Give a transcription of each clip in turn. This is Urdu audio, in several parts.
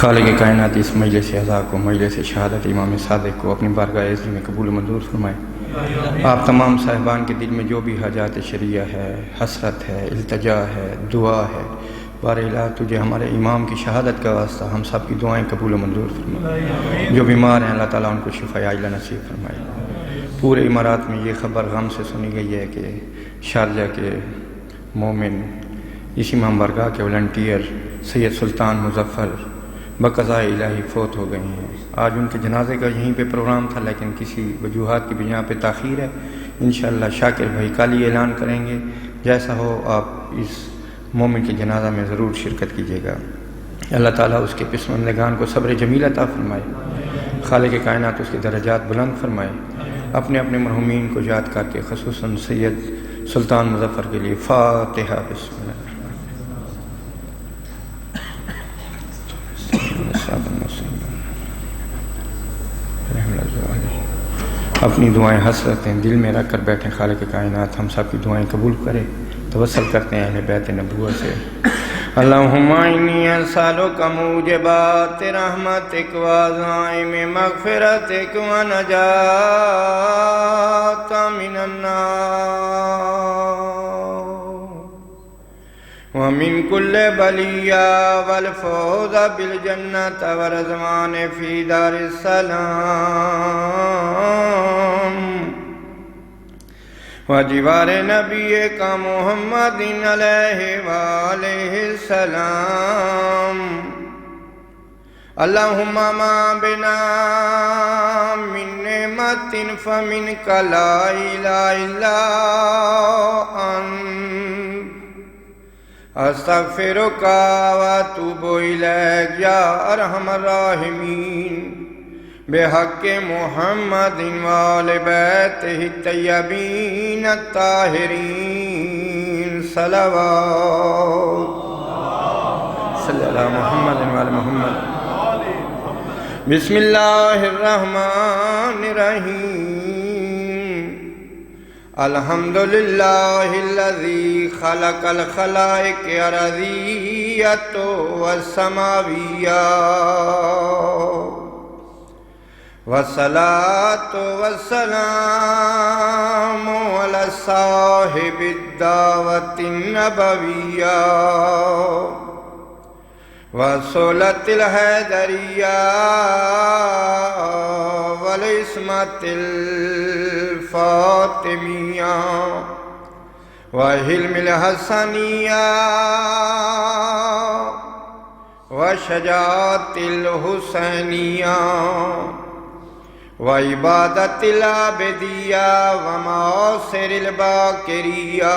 خالق کائنات اس مجلس اعزاء کو، مجلس شہادت امام صادق کو اپنی بارگاہ عزت میں قبول و منظور فرمائے۔ آپ تمام صاحبان کے دل میں جو بھی حاجات شریعہ ہے، حسرت ہے، التجا ہے، دعا ہے، بار الہ تجھے ہمارے امام کی شہادت کا واسطہ ہم سب کی دعائیں قبول و منظور فرمائے۔ جو بیمار ہیں اللہ تعالیٰ ان کو شفا عاجلہ نصیب فرمائے۔ پورے امارات میں یہ خبر غم سے سنی گئی ہے کہ شارجہ کے مومن اس امام بارگاہ کے والنٹیئر سید سلطان مظفر بقضاء الہی فوت ہو گئی ہیں۔ آج ان کے جنازے کا یہیں پہ پروگرام تھا، لیکن کسی وجوہات کی بنا پہ تاخیر ہے۔ انشاءاللہ شاکر بھائی کل ہی اعلان کریں گے۔ جیسا ہو آپ اس مومن کے جنازہ میں ضرور شرکت کیجیے گا۔ اللہ تعالیٰ اس کے پسماندگان کو صبر جمیل عطا فرمائے۔ خالق کائنات اس کے درجات بلند فرمائے۔ اپنے اپنے مرحومین کو یاد کر کے خصوصاً سید سلطان مظفر کے لیے فاتحہ۔ بسم اللہ۔ اپنی دعائیں حسرتیں دل میں رکھ کر بیٹھیں۔ خالق کائنات ہم سب کی دعائیں قبول کرے۔ توسل کرتے ہیں اہل بیت نبوت سے۔ اللہم انی اسألک موجبات رحمتک وعزائم مغفرتک ونجات من النار ومن کل بلیہ والفوز بالجنت ورضوان فی دار السلام وجوار نبی کا محمد علیہ وآلہ السلام۔ اللہم ما بنا من نعمت فمنک لا الہ الا انت استغفرک واتوب الیک یا ارحم الراحمین بحق محمد وآل بیتہ الطیبین الطاہرین صلوات صلی اللہ محمد وآل محمد۔ بسم اللہ الرحمن الرحیم۔ الحمدللہ الذی خلق الخلائق ارضیۃ والسماویہ والصلاة والسلام علی صاحب الدعوة النبویہ وصولة الحیدریہ والعصمة الفاطمیہ وحلم الحسنیہ وشجاعت الحسینیہ وعبادت العابدیہ ومعاصر الباقریہ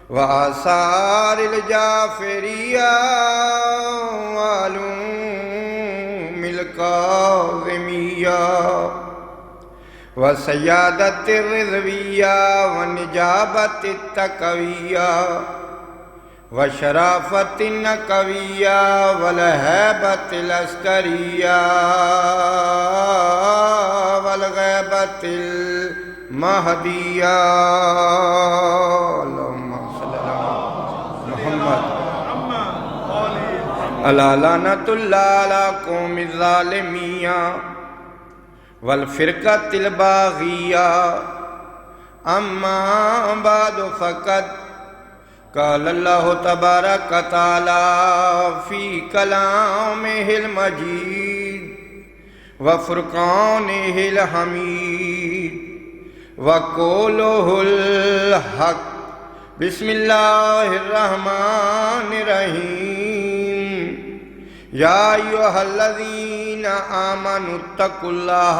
وآثار الجعفریہ وعلوم الکاظمیہ وسیادت الرضویہ ونجابت التقویہ وشرافت النقویہ والہیبت العسکریہ والغیبت المہدیہ۔ اللہم صلی اللہ محمد۔ الا لعنۃ اللہ علی قوم الظالمین والفرقۃ الباغیہ اما بعد فقد قال اللہ تبارک تعالی فی کلامہ المجید وفرقانہ الحمید وقولہ الحق۔ بسم اللہ الرحمن الرحیم۔ یا ایھا الذین آمنوا اتقوا اللہ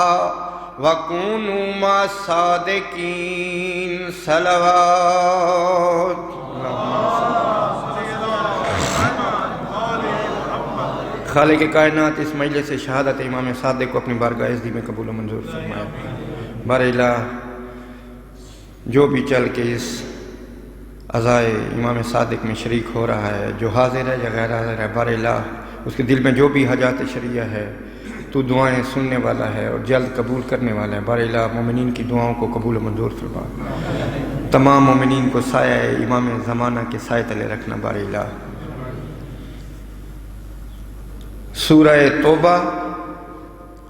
وکونوا مع الصادقین صلوات۔ خالق کائنات اس مجلس شہادت امام صادق کو اپنی بارگاہ عزت میں قبول و منظور فرمائے۔ بار الہ جو بھی چل کے اس عزائے امام صادق میں شریک ہو رہا ہے، جو حاضر ہے یا غیر حاضر ہے، بار الہ اس کے دل میں جو بھی حاجات شریعہ ہے تو دعائیں سننے والا ہے اور جلد قبول کرنے والا ہے۔ بار الہ مومنین کی دعاؤں کو قبول و منظور فرما۔ تمام مومنین کو سایہ امام زمانہ کے سائے تلے رکھنا بار الہ۔ سورہ توبہ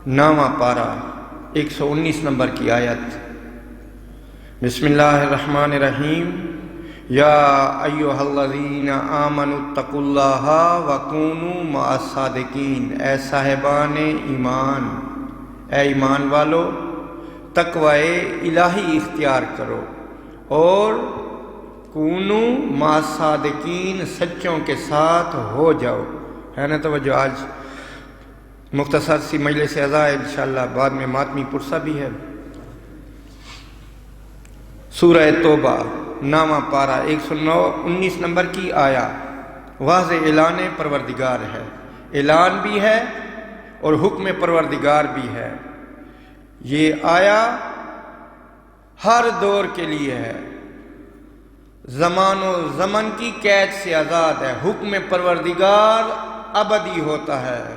9واں پارہ 119 نمبر کی آیت۔ بسم اللہ الرحمن الرحیم۔ یا ایھا الذین آمنوا اتقوا اللہ وکونوا مع الصادقین۔ اے صاحبان ایمان، اے ایمان والو، تقوی الہی اختیار کرو اور کونو مع الصادقین، سچوں کے ساتھ ہو جاؤ۔ ہے نا توجہ؟ آج مختصر سی مجلس عزا ہے، انشاءاللہ بعد میں ماتمی پرسہ بھی ہے۔ سورہ توبہ 9واں پارہ 119 نمبر کی آیا۔ واضح اعلان پروردگار ہے، اعلان بھی ہے اور حکم پروردگار بھی ہے۔ یہ آیا ہر دور کے لیے ہے، زمان و زمن کی قید سے آزاد ہے۔ حکم پروردگار ابدی ہوتا ہے۔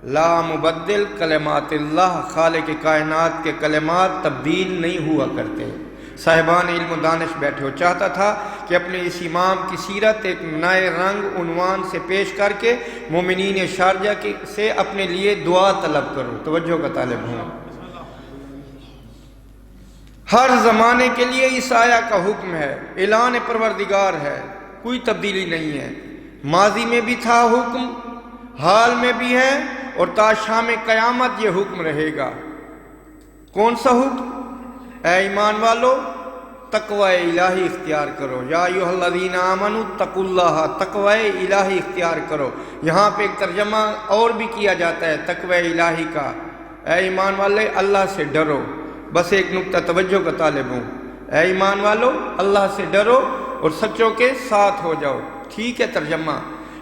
لا مبدل کلمات اللہ، خالق کائنات کے کلمات تبدیل نہیں ہوا کرتے۔ صاحبان علم و دانش بیٹھے ہو، چاہتا تھا کہ اپنے اس امام کی سیرت ایک نئے رنگ عنوان سے پیش کر کے مومنین شارجہ سے اپنے لیے دعا طلب کرو۔ توجہ کا طالب ہوں۔ ہر زمانے کے لیے اس آیا کا حکم ہے، اعلان پروردگار ہے، کوئی تبدیلی نہیں ہے۔ ماضی میں بھی تھا حکم، حال میں بھی ہے اور تا شام قیامت یہ حکم رہے گا۔ کون سا حکم؟ اے ایمان والو، تقوی الہی اختیار کرو۔ یا ایھا الذین آمنوا اتقوا اللہ، تقوی الہی اختیار کرو۔ یہاں پہ ایک ترجمہ اور بھی کیا جاتا ہے تقوی الہی کا، اے ایمان والے اللہ سے ڈرو۔ بس ایک نقطہ توجہ کا طالب ہوں، اے ایمان والو اللہ سے ڈرو اور سچوں کے ساتھ ہو جاؤ۔ ٹھیک ہے ترجمہ،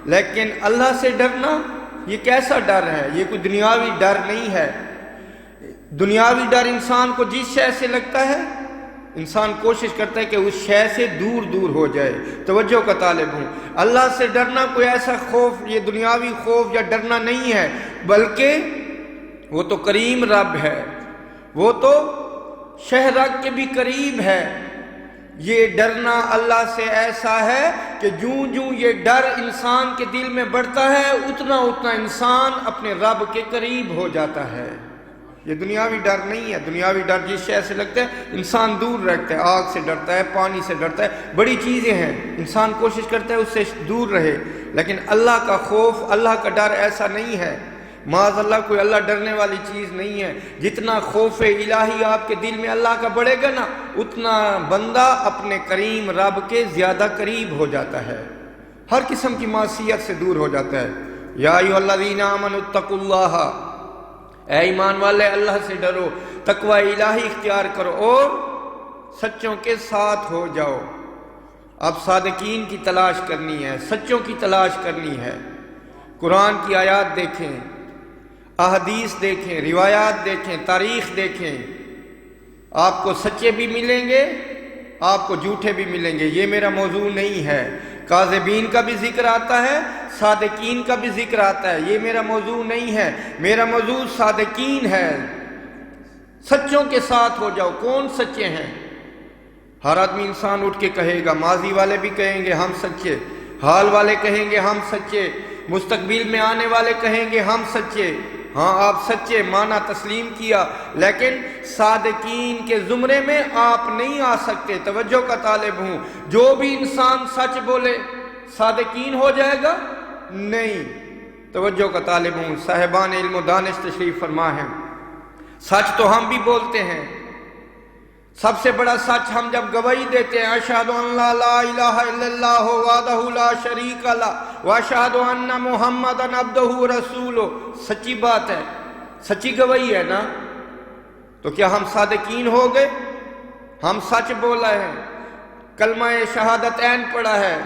لیکن اللہ سے ڈرنا یہ کیسا ڈر ہے؟ یہ کوئی دنیاوی ڈر نہیں ہے۔ دنیاوی ڈر انسان کو جس شے سے لگتا ہے، انسان کوشش کرتا ہے کہ اس شے سے دور دور ہو جائے۔ توجہ کا طالب ہوں، اللہ سے ڈرنا کوئی ایسا خوف، یہ دنیاوی خوف یا ڈرنا نہیں ہے، بلکہ وہ تو کریم رب ہے، وہ تو شہرک کے بھی قریب ہے۔ یہ ڈرنا اللہ سے ایسا ہے کہ جوں جوں یہ ڈر انسان کے دل میں بڑھتا ہے، اتنا اتنا انسان اپنے رب کے قریب ہو جاتا ہے۔ یہ دنیاوی ڈر نہیں ہے۔ دنیاوی ڈر جس شے سے لگتا ہے انسان دور رکھتا ہے، آگ سے ڈرتا ہے، پانی سے ڈرتا ہے، بڑی چیزیں ہیں، انسان کوشش کرتا ہے اس سے دور رہے۔ لیکن اللہ کا خوف، اللہ کا ڈر ایسا نہیں ہے۔ معاذ اللہ، کوئی اللہ ڈرنے والی چیز نہیں ہے۔ جتنا خوف الہی آپ کے دل میں اللہ کا بڑھے گا نا، اتنا بندہ اپنے کریم رب کے زیادہ قریب ہو جاتا ہے، ہر قسم کی معصیت سے دور ہو جاتا ہے۔ یا ایھا الذین آمنوا اتقوا اللہ، اے ایمان والے اللہ سے ڈرو، تقوی الہی اختیار کرو اور سچوں کے ساتھ ہو جاؤ۔ اب صادقین کی تلاش کرنی ہے، سچوں کی تلاش کرنی ہے۔ قرآن کی آیات دیکھیں، احادیث دیکھیں، روایات دیکھیں، تاریخ دیکھیں، آپ کو سچے بھی ملیں گے، آپ کو جھوٹے بھی ملیں گے۔ یہ میرا موضوع نہیں ہے۔ کاذبین کا بھی ذکر آتا ہے، صادقین کا بھی ذکر آتا ہے، یہ میرا موضوع نہیں ہے۔ میرا موضوع صادقین ہے، سچوں کے ساتھ ہو جاؤ۔ کون سچے ہیں؟ ہر آدمی انسان اٹھ کے کہے گا، ماضی والے بھی کہیں گے ہم سچے، حال والے کہیں گے ہم سچے، مستقبل میں آنے والے کہیں گے ہم سچے۔ ہاں آپ سچے مانا تسلیم کیا، لیکن صادقین کے زمرے میں آپ نہیں آ سکتے۔ توجہ کا طالب ہوں، جو بھی انسان سچ بولے صادقین ہو جائے گا؟ نہیں۔ توجہ کا طالب ہوں، صاحبان علم و دانش تشریف فرما ہے۔ سچ تو ہم بھی بولتے ہیں، سب سے بڑا سچ ہم جب گواہی دیتے ہیں، اشہد ان لا الہ الا اللہ وحدہ لا شریک لہ واشہد ان محمدا عبدہ ورسولہ، سچی بات ہے، سچی گواہی ہے نا؟ تو کیا ہم صادقین ہو گئے؟ ہم سچ بولا ہے، کلمہ شہادتین پڑھا ہے،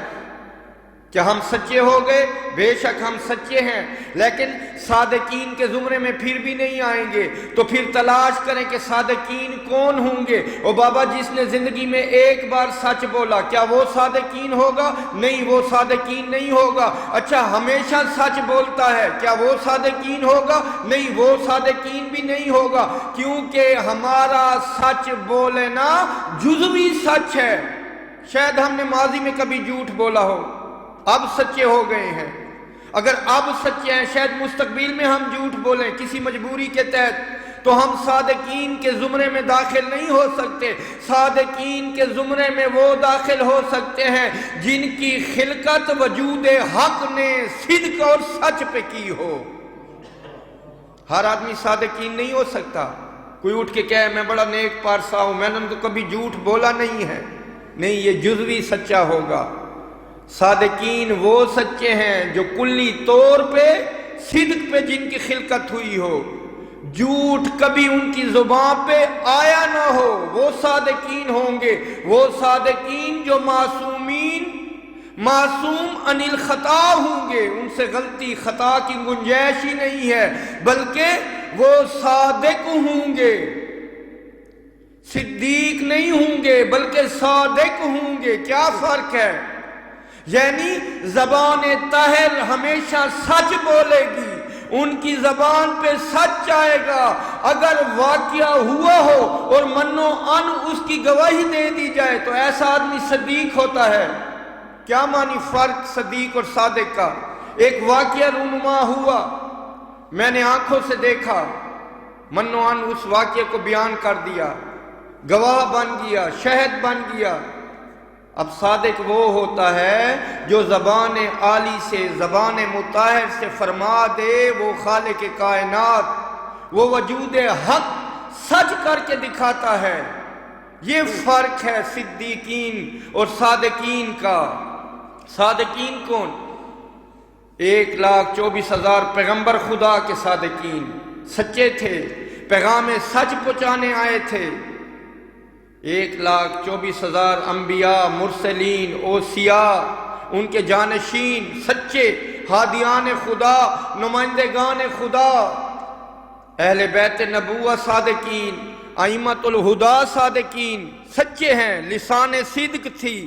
کیا ہم سچے ہو گئے؟ بے شک ہم سچے ہیں، لیکن صادقین کے زمرے میں پھر بھی نہیں آئیں گے۔ تو پھر تلاش کریں کہ صادقین کون ہوں گے۔ او بابا، جس نے زندگی میں ایک بار سچ بولا، کیا وہ صادقین ہوگا؟ نہیں، وہ صادقین نہیں ہوگا۔ اچھا، ہمیشہ سچ بولتا ہے، کیا وہ صادقین ہوگا؟ نہیں، وہ صادقین بھی نہیں ہوگا، کیونکہ ہمارا سچ بولنا جزوی سچ ہے۔ شاید ہم نے ماضی میں کبھی جھوٹ بولا ہو، اب سچے ہو گئے ہیں۔ اگر اب سچے ہیں، شاید مستقبل میں ہم جھوٹ بولیں کسی مجبوری کے تحت، تو ہم صادقین کے زمرے میں داخل نہیں ہو سکتے۔ صادقین کے زمرے میں وہ داخل ہو سکتے ہیں جن کی خلقت وجود حق نے صدق اور سچ پہ کی ہو۔ ہر آدمی صادقین نہیں ہو سکتا۔ کوئی اٹھ کے کہے میں بڑا نیک پارسا ہوں، میں نے تو کبھی جھوٹ بولا نہیں ہے، نہیں، یہ جزوی سچا ہوگا۔ صادقین وہ سچے ہیں جو کلی طور پہ صدق پہ جن کی خلقت ہوئی ہو، جھوٹ کبھی ان کی زبان پہ آیا نہ ہو، وہ صادقین ہوں گے۔ وہ صادقین جو معصومین، معصوم عن الخطا ہوں گے، ان سے غلطی خطا کی گنجائش ہی نہیں ہے، بلکہ وہ صادق ہوں گے، صدیق نہیں ہوں گے بلکہ صادق ہوں گے۔ کیا فرق ہے؟ یعنی زبان طاہر ہمیشہ سچ بولے گی، ان کی زبان پہ سچ آئے گا۔ اگر واقعہ ہوا ہو اور منو ان اس کی گواہی دے دی جائے تو ایسا آدمی صدیق ہوتا ہے۔ کیا معنی فرق صدیق اور صادق کا؟ ایک واقعہ رونما ہوا، میں نے آنکھوں سے دیکھا، منو ان اس واقعے کو بیان کر دیا، گواہ بن گیا، شاہد بن گیا۔ اب صادق وہ ہوتا ہے جو زبان عالی سے، زبان مطہر سے فرما دے، وہ خالق کائنات، وہ وجود حق سچ کر کے دکھاتا ہے۔ یہ فرق ہے صدیقین اور صادقین کا۔ صادقین کون؟ 1,24,000 پیغمبر خدا کے صادقین سچے تھے، پیغام سچ پہنچانے آئے تھے۔ 1,24,000 انبیاء، مرسلین، اوصیاء، ان کے جانشین سچے، ہادیان خدا، نمائندگان خدا، اہل بیت نبوت صادقین، ائمۃ الہدا صادقین سچے ہیں۔ لسان صدق تھی،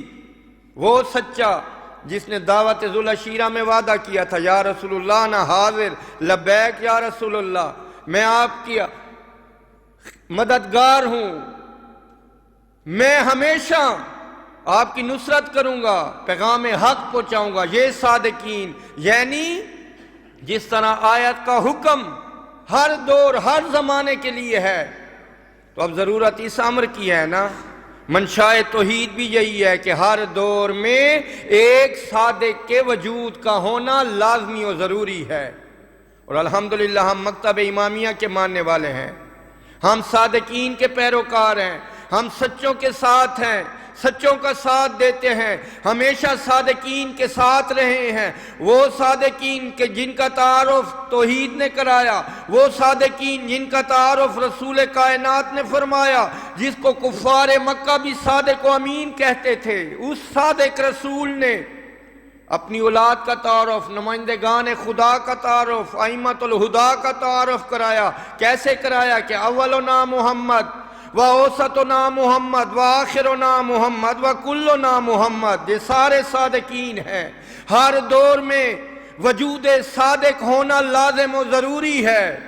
وہ سچا جس نے دعوت ذوالعشیرہ میں وعدہ کیا تھا، یا رسول اللہ نہ حاضر، لبیک یا رسول اللہ، میں آپ کی مددگار ہوں، میں ہمیشہ آپ کی نصرت کروں گا، پیغام حق پہنچاؤں گا۔ یہ صادقین، یعنی جس طرح آیت کا حکم ہر دور ہر زمانے کے لیے ہے، تو اب ضرورت اس امر کی ہے نا، منشاء توحید بھی یہی ہے کہ ہر دور میں ایک صادق کے وجود کا ہونا لازمی و ضروری ہے۔ اور الحمدللہ ہم مکتب امامیہ کے ماننے والے ہیں، ہم صادقین کے پیروکار ہیں، ہم سچوں کے ساتھ ہیں، سچوں کا ساتھ دیتے ہیں، ہمیشہ صادقین کے ساتھ رہے ہیں۔ وہ صادقین کے جن کا تعارف توحید نے کرایا، وہ صادقین جن کا تعارف رسول کائنات نے فرمایا، جس کو کفار مکہ بھی صادق و امین کہتے تھے، اس صادق رسول نے اپنی اولاد کا تعارف، نمائندگان خدا کا تعارف، ائمۃ الہدا کا تعارف کرایا۔ کیسے کرایا؟ کہ اولنا محمد وَأَوْسَطُنَا محمد وَآخِرُنَا محمد وَكُلُّنَا محمد۔ یہ سارے صادقین ہیں۔ ہر دور میں وجود صادق ہونا لازم و ضروری ہے،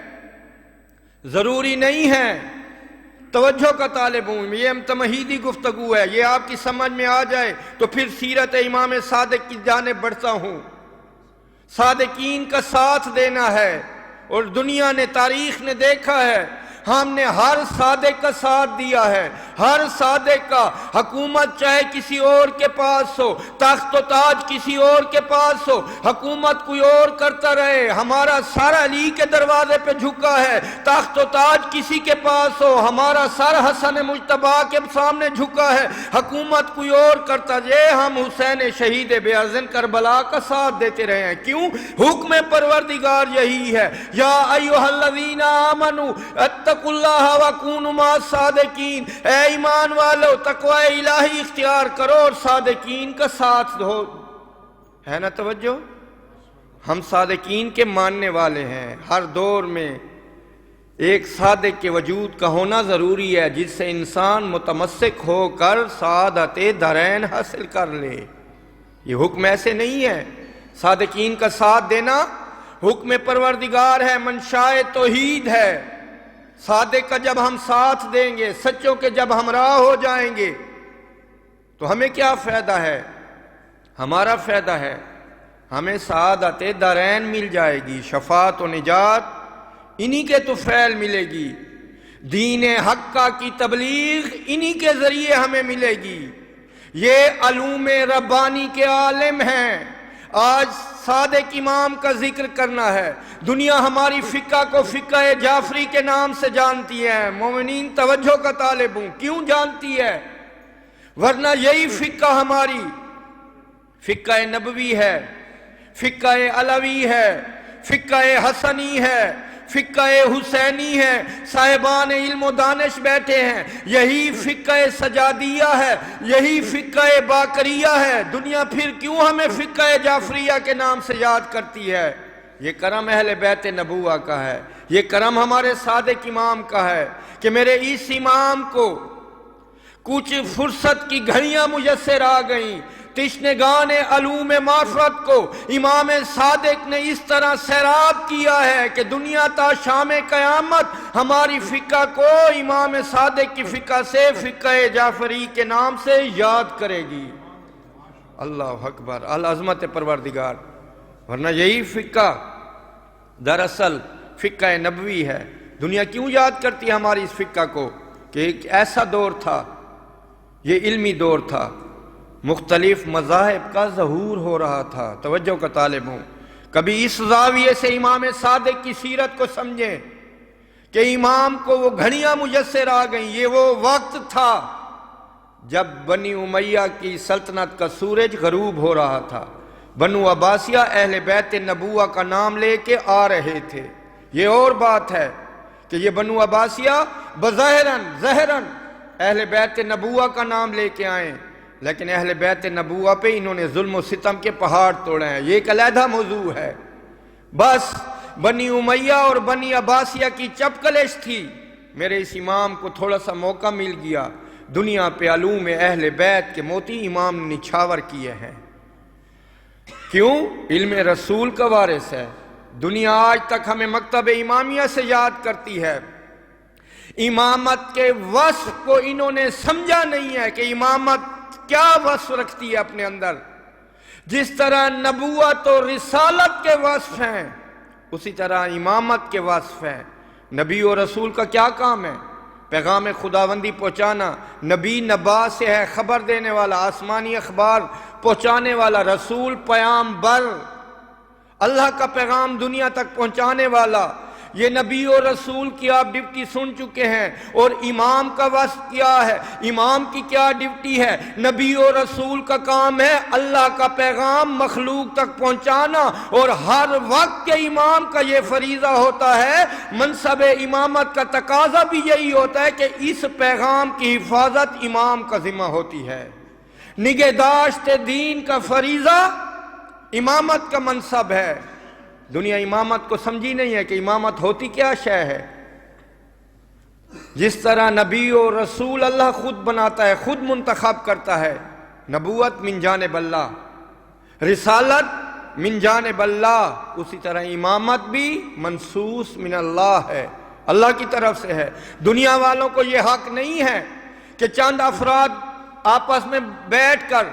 ضروری نہیں ہے۔ توجہ کا طالب ہوں، یہ تمہیدی گفتگو ہے، یہ آپ کی سمجھ میں آ جائے تو پھر سیرت امام صادق کی جانب بڑھتا ہوں۔ صادقین کا ساتھ دینا ہے، اور دنیا نے، تاریخ نے دیکھا ہے، ہم نے ہر صادق کا ساتھ دیا ہے۔ ہر صادق کا، حکومت چاہے کسی اور کے پاس ہو، تخت و تاج کسی اور کے پاس ہو، حکومت کوئی اور کرتا رہے، ہمارا سر علی کے دروازے پہ جھکا ہے، تخت و تاج کسی کے پاس ہو، ہمارا سر حسن مجتبیٰ کے سامنے جھکا ہے، حکومت کوئی اور کرتا جائے، ہم حسین شہید بے ارزن کربلا کا ساتھ دیتے رہے ہیں۔ کیوں؟ حکم پروردگار یہی ہے، یا ایھا الذین آمنوا اتقوا اللہ وکونوا مع الصادقین، اے ایمان والو تقوی الہی اختیار کرو اور صادقین کا ساتھ دو۔ ہے نا توجہ؟ ہم صادقین کے ماننے والے ہیں۔ ہر دور میں ایک صادق کے وجود کا ہونا ضروری ہے، جس سے انسان متمسک ہو کر سعادت دارین حاصل کر لے۔ یہ حکم ایسے نہیں ہے، صادقین کا ساتھ دینا حکم پروردگار ہے، منشاء توحید ہے۔ صادق کا جب ہم ساتھ دیں گے، سچوں کے جب ہمراہ ہو جائیں گے، تو ہمیں کیا فائدہ ہے؟ ہمارا فائدہ ہے، ہمیں سعادت دارین مل جائے گی، شفاعت و نجات انہی کے تو فعل ملے گی، دین حق کی تبلیغ انہی کے ذریعے ہمیں ملے گی۔ یہ علوم ربانی کے عالم ہیں۔ آج صادق امام کا ذکر کرنا ہے۔ دنیا ہماری فقہ کو فقہ جعفری کے نام سے جانتی ہے۔ مومنین توجہ کا طالب ہوں، کیوں جانتی ہے؟ ورنہ یہی فقہ ہماری فقہ نبوی ہے، فقہ علوی ہے، فقہ حسنی ہے، فقہ حسینی ہے۔ صاحبان علم و دانش بیٹھے ہیں، یہی فقہ سجادیہ ہے، یہی فقہ باقریہ ہے۔ دنیا پھر کیوں ہمیں فقہ جعفریہ کے نام سے یاد کرتی ہے؟ یہ کرم اہل بیت نبوہ کا ہے، یہ کرم ہمارے صادق امام کا ہے کہ میرے اس امام کو کچھ فرصت کی گھڑیاں میسر آ گئیں۔ تشنگان علوم معرفت کو امام صادق نے اس طرح سیراب کیا ہے کہ دنیا تا شام قیامت ہماری فقہ کو امام صادق کی فقہ سے فقہ جعفری کے نام سے یاد کرے گی۔ اللہ اکبر، العظمت پروردگار۔ ورنہ یہی فقہ دراصل فقہ نبوی ہے۔ دنیا کیوں یاد کرتی ہے ہماری اس فقہ کو؟ کہ ایک ایسا دور تھا، یہ علمی دور تھا، مختلف مذاہب کا ظہور ہو رہا تھا۔ توجہ کا طالب ہوں، کبھی اس زاویے سے امام صادق کی سیرت کو سمجھیں کہ امام کو وہ گھڑیاں میسر آ گئیں۔ یہ وہ وقت تھا جب بنی امیہ کی سلطنت کا سورج غروب ہو رہا تھا، بنو عباسیہ اہل بیت نبوہ کا نام لے کے آ رہے تھے۔ یہ اور بات ہے کہ یہ بنو عباسیہ ظاہراً اہل بیت نبوہ کا نام لے کے آئیں، لیکن اہل بیت نبوہ پہ انہوں نے ظلم و ستم کے پہاڑ توڑے ہیں۔ یہ ایک علیحدہ موضوع ہے۔ بس بنی امیہ اور بنی عباسیہ کی چپکلش تھی۔ میرے اس امام کو تھوڑا سا موقع مل گیا، دنیا پہ علوم اہل بیت کے موتی امام نے نچھاور کیے ہیں۔ کیوں؟ علم رسول کا وارث ہے۔ دنیا آج تک ہمیں مکتب امامیہ سے یاد کرتی ہے۔ امامت کے وصف کو انہوں نے سمجھا نہیں ہے کہ امامت کیا وصف رکھتی ہے اپنے اندر۔ جس طرح نبوت و رسالت کے وصف ہیں، اسی طرح امامت کے وصف ہیں۔ نبی و رسول کا کیا کام ہے؟ پیغام خداوندی پہنچانا۔ نبی نبا سے ہے، خبر دینے والا، آسمانی اخبار پہنچانے والا۔ رسول پیغامبر، اللہ کا پیغام دنیا تک پہنچانے والا۔ یہ نبی و رسول کی آپ ڈیوٹی سن چکے ہیں۔ اور امام کا وصف کیا ہے؟ امام کی کیا ڈیوٹی ہے؟ نبی و رسول کا کام ہے اللہ کا پیغام مخلوق تک پہنچانا، اور ہر وقت کے امام کا یہ فریضہ ہوتا ہے۔ منصب امامت کا تقاضا بھی یہی ہوتا ہے کہ اس پیغام کی حفاظت امام کا ذمہ ہوتی ہے۔ نگہداشت دین کا فریضہ امامت کا منصب ہے۔ دنیا امامت کو سمجھی نہیں ہے کہ امامت ہوتی کیا شے ہے۔ جس طرح نبی و رسول اللہ خود بناتا ہے، خود منتخب کرتا ہے، نبوت من جانب اللہ، رسالت من جانب اللہ، اسی طرح امامت بھی منصوص من اللہ ہے، اللہ کی طرف سے ہے۔ دنیا والوں کو یہ حق نہیں ہے کہ چند افراد آپس میں بیٹھ کر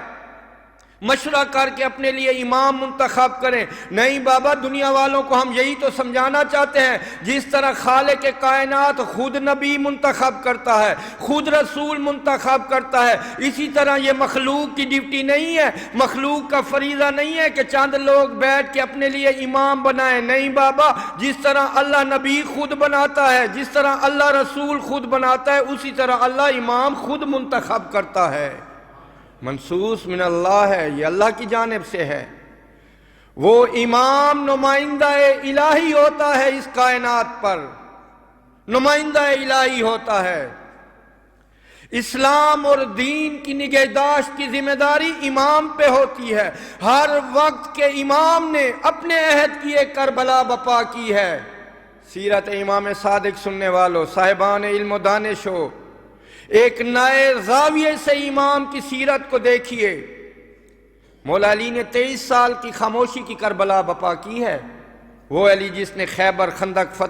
مشورہ کر کے اپنے لیے امام منتخب کریں۔ نہیں بابا، دنیا والوں کو ہم یہی تو سمجھانا چاہتے ہیں، جس طرح خالق کائنات خود نبی منتخب کرتا ہے، خود رسول منتخب کرتا ہے، اسی طرح یہ مخلوق کی ڈیوٹی نہیں ہے، مخلوق کا فریضہ نہیں ہے کہ چند لوگ بیٹھ کے اپنے لیے امام بنائیں۔ نہیں بابا، جس طرح اللہ نبی خود بناتا ہے، جس طرح اللہ رسول خود بناتا ہے، اسی طرح اللہ امام خود منتخب کرتا ہے۔ منصوص من اللہ ہے، یہ اللہ کی جانب سے ہے۔ وہ امام نمائندہ الہی ہوتا ہے اس کائنات پر، نمائندہ الہی ہوتا ہے۔ اسلام اور دین کی نگہداشت کی ذمہ داری امام پہ ہوتی ہے۔ ہر وقت کے امام نے اپنے عہد کی ایک کربلا بپا کی ہے۔ سیرت امام صادق سننے والوں، صاحبان علم و دانش ہو، ایک نئے زاویے سے امام کی سیرت کو دیکھیے۔ مولا علی نے 23 سال کی خاموشی کی کربلا بپا کی ہے۔ وہ علی جس نے خیبر خندق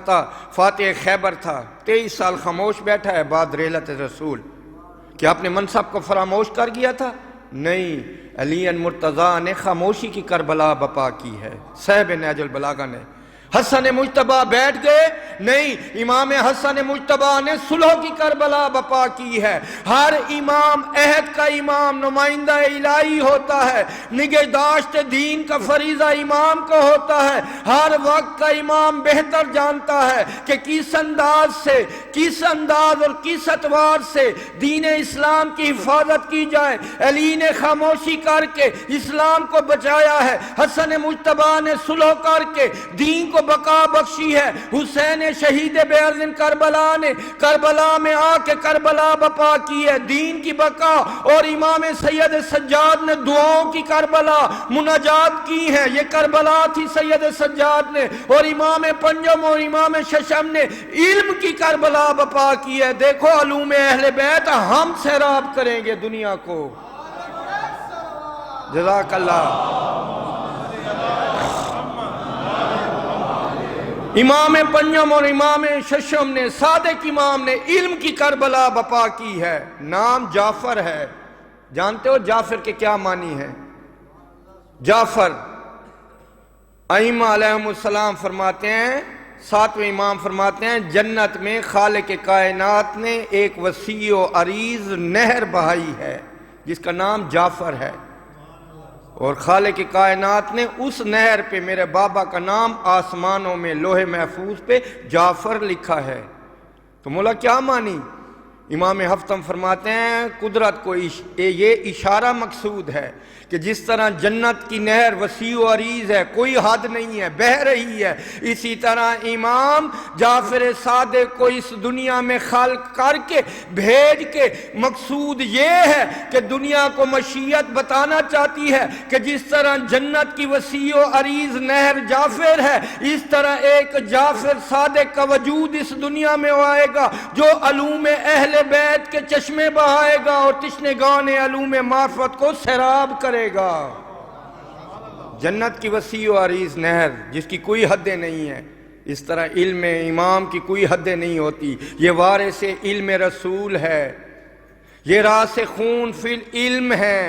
فاتح خیبر تھا، 23 سال خاموش بیٹھا ہے بعد رحلت رسول۔ کیا اپنے منصب کو فراموش کر گیا تھا؟ نہیں، علی مرتضیٰ نے خاموشی کی کربلا بپا کی ہے۔ صاحب نہج البلاغہ نے حسن مجتبیٰ بیٹھ گئے، نہیں، امام حسن مجتبیٰ نے صلح کی کربلا بپا کی ہے۔ ہر امام عہد کا امام نمائندہ الہی ہوتا ہے، نگہداشت دین کا فریضہ امام کو ہوتا ہے۔ ہر وقت کا امام بہتر جانتا ہے کہ کس انداز اور کس اطوار سے دین اسلام کی حفاظت کی جائے۔ علی نے خاموشی کر کے اسلام کو بچایا ہے، حسن مجتبیٰ نے صلح کر کے دین کو بقا بخشی ہے۔ حسین شہید بیرزن کربلا نے کربلا میں آ کے کربلا بپا کی ہے، دین کی بقا۔ اور امام سید سجاد نے دعاؤں کی کربلا مناجات کی ہے، یہ کربلا تھی سید سجاد نے۔ اور امام پنجم اور امام ششم نے علم کی کربلا بپا کی ہے۔ دیکھو علوم اہل بیت ہم سیراب کریں گے دنیا کو۔ جزاک اللہ۔ امام پنجم اور امام ششم نے، صادق امام نے علم کی کربلا بپا کی ہے۔ نام جعفر ہے، جانتے ہو جعفر کے کیا معنی ہے؟ جعفر، ائمہ علیہم السلام فرماتے ہیں، ساتویں امام فرماتے ہیں، جنت میں خالق کائنات نے ایک وسیع و عریض نہر بہائی ہے جس کا نام جعفر ہے، اور خالق کائنات نے اس نہر پہ میرے بابا کا نام آسمانوں میں لوح محفوظ پہ جعفر لکھا ہے۔ تو مولا کیا مانی؟ امام ہفتم فرماتے ہیں قدرت کو یہ اشارہ مقصود ہے کہ جس طرح جنت کی نہر وسیع و عریض ہے، کوئی حد نہیں ہے، بہہ رہی ہے، اسی طرح امام جعفر صادق کو اس دنیا میں خلق کر کے بھیج کے مقصود یہ ہے کہ دنیا کو مشیت بتانا چاہتی ہے کہ جس طرح جنت کی وسیع و عریض نہر جعفر ہے، اس طرح ایک جعفر صادق کا وجود اس دنیا میں آئے گا جو علوم اہل بیت کے چشمے بہائے گا اور تشنگان علوم معرفت کو سیراب کرے گا۔ جنت کی وسیع و عریض نہر جس کی کوئی حدیں نہیں ہے، اس طرح علم امام کی کوئی حدیں نہیں ہوتی۔ یہ وارث علم رسول ہے، یہ راسخون فی العلم ہے۔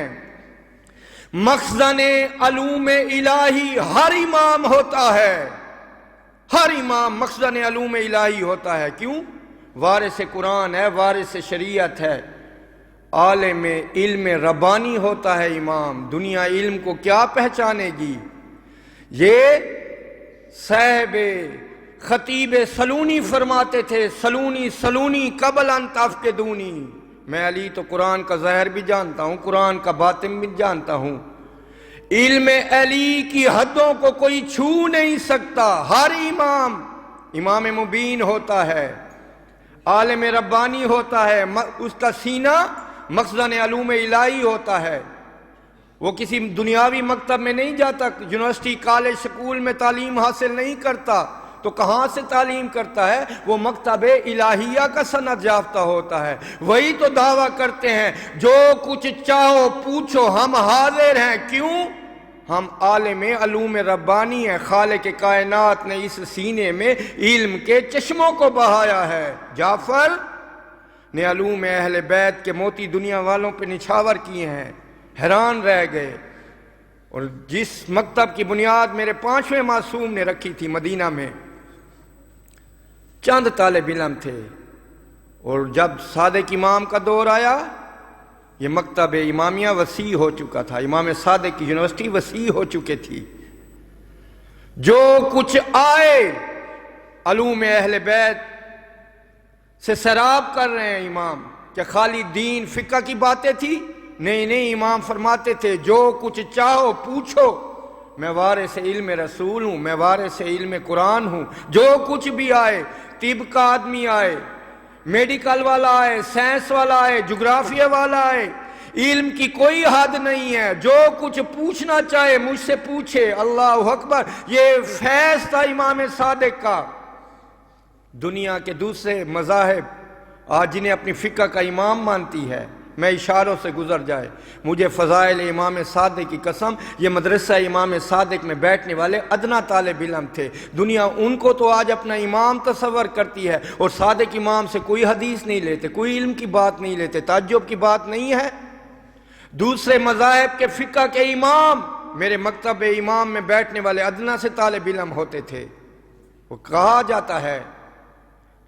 مخزن علوم الہی ہر امام ہوتا ہے، ہر امام مخزن علوم الہی ہوتا ہے۔ کیوں؟ وارث قرآن ہے، وارث شریعت ہے، عالم علم ربانی ہوتا ہے امام۔ دنیا علم کو کیا پہچانے گی؟ یہ صاحب خطیب سلونی فرماتے تھے، سلونی قبل ان تفقدونی۔ میں علی تو قرآن کا ظاہر بھی جانتا ہوں، قرآن کا باطن بھی جانتا ہوں۔ علم علی کی حدوں کو کوئی چھو نہیں سکتا۔ ہر امام امام مبین ہوتا ہے، عالم ربانی ہوتا ہے، اس کا سینہ مخزن علوم الہی ہوتا ہے۔ وہ کسی دنیاوی مکتب میں نہیں جاتا، یونیورسٹی کالج سکول میں تعلیم حاصل نہیں کرتا، تو کہاں سے تعلیم کرتا ہے؟ وہ مکتب الہیہ کا سند یافتہ ہوتا ہے۔ وہی تو دعویٰ کرتے ہیں جو کچھ چاہو پوچھو ہم حاضر ہیں۔ کیوں؟ ہم عالم علوم ربانی ہیں، خالق کائنات نے اس سینے میں علم کے چشموں کو بہایا ہے۔ جعفر نے علوم اہل بیت کے موتی دنیا والوں پہ نچھاور کیے ہیں، حیران رہ گئے۔ اور جس مکتب کی بنیاد میرے 5ویں معصوم نے رکھی تھی مدینہ میں، چند طالب علم تھے، اور جب صادق امام کا دور آیا یہ مکتب امامیہ وسیع ہو چکا تھا، امام صادق کی یونیورسٹی وسیع ہو چکی تھی۔ جو کچھ آئے علوم اہل بیت سے سیراب کر رہے ہیں امام، کہ خالی دین فقہ کی باتیں تھی؟ نہیں، امام فرماتے تھے جو کچھ چاہو پوچھو، میں وارث علم رسول ہوں، میں وارث علم قرآن ہوں۔ جو کچھ بھی آئے، طب کا آدمی آئے، میڈیکل والا آئے، سائنس والا آئے، جغرافیہ والا آئے، علم کی کوئی حد نہیں ہے۔ جو کچھ پوچھنا چاہے مجھ سے پوچھے۔ اللہ اکبر! یہ فیض تھا امام صادق کا۔ دنیا کے دوسرے مذاہب آج جنہیں اپنی فقہ کا امام مانتی ہے، میں اشاروں سے گزر جائے، مجھے فضائل امام صادق کی قسم، یہ مدرسہ امام صادق میں بیٹھنے والے ادنا طالب علم تھے۔ دنیا ان کو تو آج اپنا امام تصور کرتی ہے، اور صادق امام سے کوئی حدیث نہیں لیتے، کوئی علم کی بات نہیں لیتے۔ تعجب کی بات نہیں ہے؟ دوسرے مذاہب کے فقہ کے امام میرے مکتب امام میں بیٹھنے والے ادنا سے طالب علم ہوتے تھے. وہ کہا جاتا ہے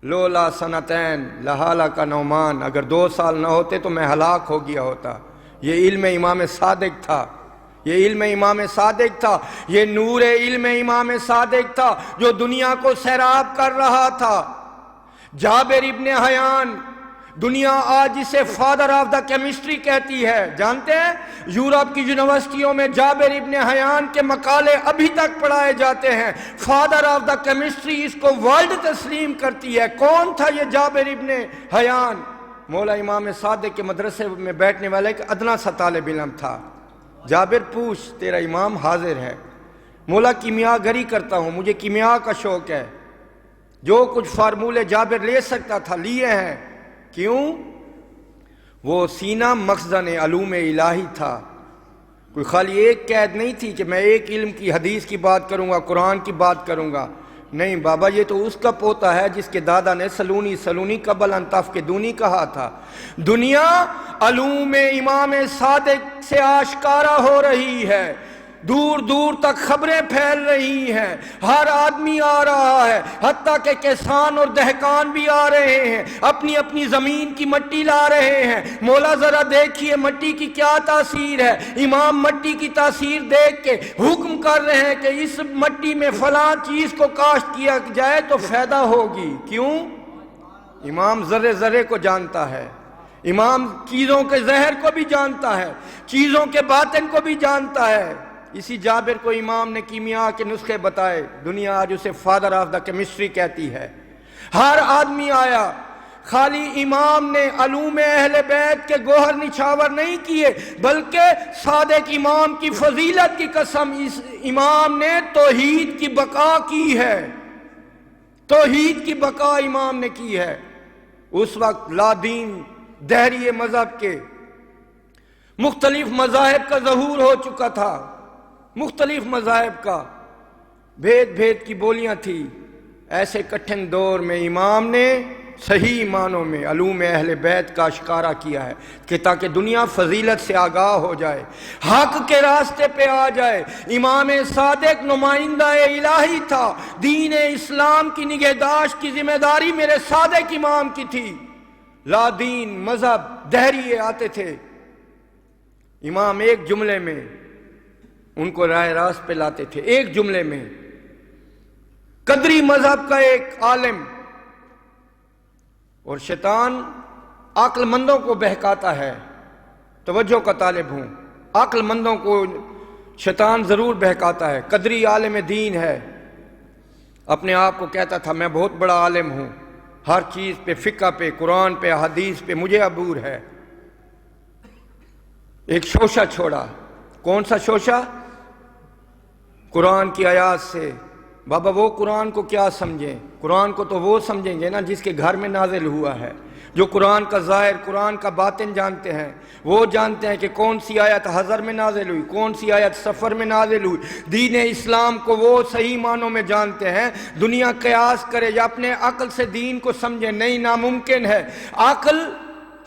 لولا سنتین لہالہ کا نعمان، اگر 2 سال نہ ہوتے تو میں ہلاک ہو گیا ہوتا. یہ علم امام صادق تھا، یہ علم امام صادق تھا، یہ نور علم امام صادق تھا جو دنیا کو سیراب کر رہا تھا. جابر ابن حیان، دنیا آج اسے فادر آف دا کیمسٹری کہتی ہے. جانتے ہیں یورپ کی یونیورسٹیوں میں جابر ابن حیان کے مقالے ابھی تک پڑھائے جاتے ہیں. فادر آف دا کیمسٹری اس کو ورلڈ تسلیم کرتی ہے. کون تھا یہ جابر ابن حیان؟ مولا امام صادق کے مدرسے میں بیٹھنے والے ایک ادنا سا طالب علم تھا. جابر پوچھ، تیرا امام حاضر ہے. مولا کیمیا گری کرتا ہوں، مجھے کیمیا کا شوق ہے. جو کچھ فارمولے جابر لے سکتا تھا لیے ہیں. کیوں؟ وہ سینہ مخزن علوم الہی تھا. کوئی خالی ایک قید نہیں تھی کہ میں ایک علم کی حدیث کی بات کروں گا، قرآن کی بات کروں گا. نہیں بابا، یہ تو اس کا پوتا ہے جس کے دادا نے سلونی قبل ان تفقدونی کہا تھا. دنیا علوم امام صادق سے آشکارا ہو رہی ہے، دور دور تک خبریں پھیل رہی ہیں، ہر آدمی آ رہا ہے، حتیٰ کہ کسان اور دہقان بھی آ رہے ہیں، اپنی اپنی زمین کی مٹی لا رہے ہیں. مولا ذرا دیکھیے مٹی کی کیا تاثیر ہے. امام مٹی کی تاثیر دیکھ کے حکم کر رہے ہیں کہ اس مٹی میں فلاں چیز کو کاشت کیا جائے تو فائدہ ہوگی. کیوں؟ امام ذرے ذرے کو جانتا ہے، امام چیزوں کے ظاہر کو بھی جانتا ہے، چیزوں کے باطن کو بھی جانتا ہے. اسی جابر کو امام نے کیمیا کے نسخے بتائے. دنیا آج اسے فادر آف دا کیمسٹری کہتی ہے. ہر آدمی آیا، خالی امام نے علوم اہل بیت کے گوہر نچھاور نہیں کیے، بلکہ صادق امام کی فضیلت کی قسم اس امام نے توحید کی بقا کی ہے. توحید کی بقا امام نے کی ہے. اس وقت لادین دہری مذہب کے مختلف مذاہب کا ظہور ہو چکا تھا. مختلف مذاہب کا بھید کی بولیاں تھی. ایسے کٹھن دور میں امام نے صحیح معنوں میں علوم اہل بیت کا اشکارا کیا ہے کہ تاکہ دنیا فضیلت سے آگاہ ہو جائے، حق کے راستے پہ آ جائے. امام صادق نمائندہ الہی تھا. دین اسلام کی نگہداشت کی ذمہ داری میرے صادق امام کی تھی. لا دین مذہب دہریے آتے تھے. امام ایک جملے میں ان کو راہ راست پہ لاتے تھے. ایک جملے میں قدری مذہب کا ایک عالم، اور شیطان عقل مندوں کو بہکاتا ہے. توجہ کا طالب ہوں، عقل مندوں کو شیطان ضرور بہکاتا ہے. قدری عالم دین ہے، اپنے آپ کو کہتا تھا میں بہت بڑا عالم ہوں، ہر چیز پہ، فقہ پہ، قرآن پہ، حدیث پہ مجھے عبور ہے. ایک شوشہ چھوڑا. کون سا شوشہ؟ قرآن کی آیات سے. بابا وہ قرآن کو کیا سمجھیں؟ قرآن کو تو وہ سمجھیں گے نا جس کے گھر میں نازل ہوا ہے. جو قرآن کا ظاہر، قرآن کا باطن جانتے ہیں، وہ جانتے ہیں کہ کون سی آیت حضر میں نازل ہوئی، کون سی آیت سفر میں نازل ہوئی. دین اسلام کو وہ صحیح معنوں میں جانتے ہیں. دنیا قیاس کرے یا اپنے عقل سے دین کو سمجھے، نہیں، ناممکن ہے. عقل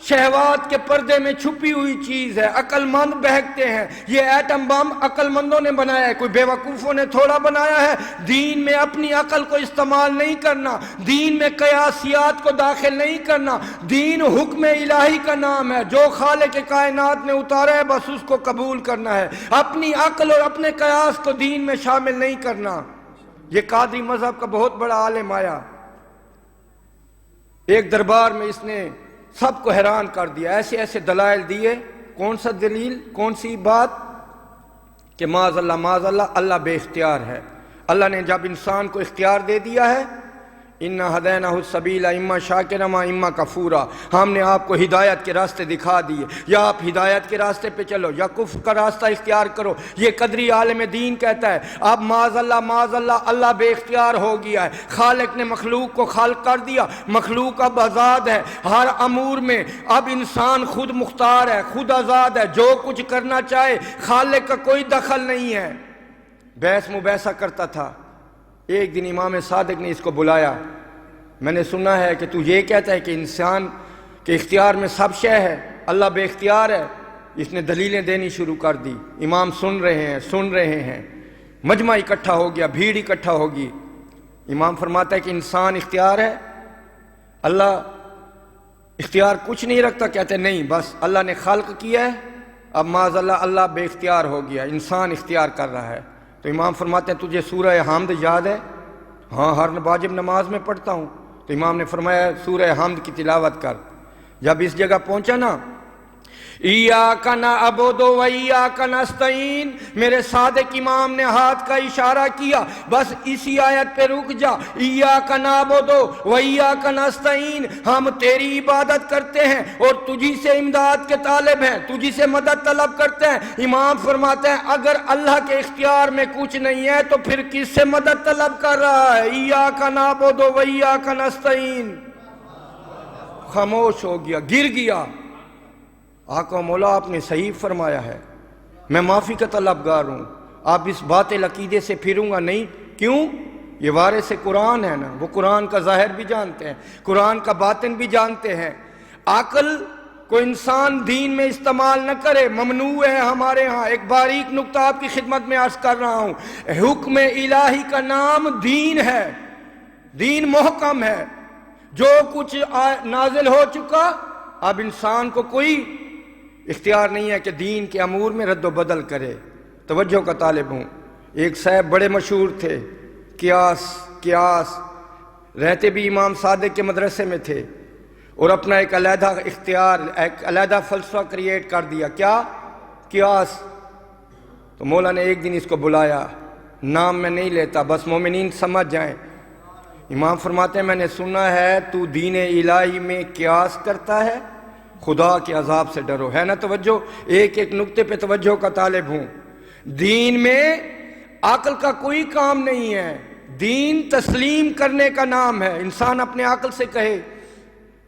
شہوات کے پردے میں چھپی ہوئی چیز ہے. عقل مند بہکتے ہیں. یہ ایٹم بم عقل مندوں نے بنایا ہے، کوئی بے وقوفوں نے تھوڑا بنایا ہے. دین میں اپنی عقل کو استعمال نہیں کرنا، دین میں قیاسیات کو داخل نہیں کرنا. دین حکم الہی کا نام ہے. جو خالق کائنات نے اتارا ہے بس اس کو قبول کرنا ہے. اپنی عقل اور اپنے قیاس کو دین میں شامل نہیں کرنا. یہ قادری مذہب کا بہت بڑا عالم آیا. ایک دربار میں اس نے سب کو حیران کر دیا. ایسے ایسے دلائل دیے. کون سا دلیل، کون سی بات؟ کہ معاذ اللہ اللہ بے اختیار ہے. اللہ نے جب انسان کو اختیار دے دیا ہے، اِنَّا هَدَيْنَاهُ السَّبِيلَ اِمَّا شَاكِرًا وَإِمَّا كَفُورًا، ہم نے آپ کو ہدایت کے راستے دکھا دیے. یا آپ ہدایت کے راستے پہ چلو یا کفر کا راستہ اختیار کرو. یہ قدری عالم دین کہتا ہے. اب معاذ اللہ اللہ بے اختیار ہو گیا ہے. خالق نے مخلوق کو خالق کر دیا. مخلوق اب آزاد ہے ہر امور میں. اب انسان خود مختار ہے، خود آزاد ہے، جو کچھ کرنا چاہے. خالق کا کوئی دخل نہیں ہے. بحث مباحثہ کرتا تھا. ایک دن امام صادق نے اس کو بلایا. میں نے سنا ہے کہ تو یہ کہتا ہے کہ انسان کے اختیار میں سب شے ہے، اللہ بے اختیار ہے. اس نے دلیلیں دینی شروع کر دی. امام سن رہے ہیں. مجمع اکٹھا ہو گیا، بھیڑ اکٹھا ہوگی. امام فرماتا ہے کہ انسان اختیار ہے، اللہ اختیار کچھ نہیں رکھتا. کہتے نہیں، بس اللہ نے خلق کیا ہے، اب معاذ اللہ بے اختیار ہو گیا، انسان اختیار کر رہا ہے. تو امام فرماتے ہیں تجھے سورہ حمد یاد ہے؟ ہاں، ہر واجب نماز میں پڑھتا ہوں. تو امام نے فرمایا سورہ حمد کی تلاوت کر. جب اس جگہ پہنچا نا، ایاک نعبد و ایاک نستعین، میرے صادق امام نے ہاتھ کا اشارہ کیا، بس اسی آیت پہ رک جا. ایاک نعبد و ایاک نستعین، ہم تیری عبادت کرتے ہیں اور تجھی سے امداد کے طالب ہیں، تجھی سے مدد طلب کرتے ہیں. امام فرماتے ہیں اگر اللہ کے اختیار میں کچھ نہیں ہے تو پھر کس سے مدد طلب کر رہا ہے؟ ایاک نعبد و ایاک نستعین. خاموش ہو گیا، گر گیا. آقا مولا آپ نے صحیح فرمایا ہے، میں معافی کا طلبگار ہوں، آپ اس باطل عقیدے سے پھروں گا نہیں. کیوں؟ یہ وارث قرآن ہے نا، وہ قرآن کا ظاہر بھی جانتے ہیں، قرآن کا باطن بھی جانتے ہیں. عقل کو انسان دین میں استعمال نہ کرے، ممنوع ہے ہمارے ہاں. ایک باریک نقطہ آپ کی خدمت میں عرض کر رہا ہوں، حکم الہی کا نام دین ہے، دین محکم ہے. جو کچھ نازل ہو چکا، اب انسان کو کوئی اختیار نہیں ہے کہ دین کے امور میں رد و بدل کرے. توجہ کا طالب ہوں. ایک صاحب بڑے مشہور تھے، قیاس رہتے بھی امام صادق کے مدرسے میں تھے، اور اپنا ایک علیحدہ اختیار، ایک علیحدہ فلسفہ کریٹ کر دیا. کیا؟ قیاس. تو مولا نے ایک دن اس کو بلایا، نام میں نہیں لیتا، بس مومنین سمجھ جائیں. امام فرماتے ہیں میں نے سنا ہے تو دین الہی میں قیاس کرتا ہے، خدا کے عذاب سے ڈرو. ہے نا توجہ؟ ایک ایک نقطے پہ توجہ کا طالب ہوں. دین میں عقل کا کوئی کام نہیں ہے، دین تسلیم کرنے کا نام ہے. انسان اپنے عقل سے کہے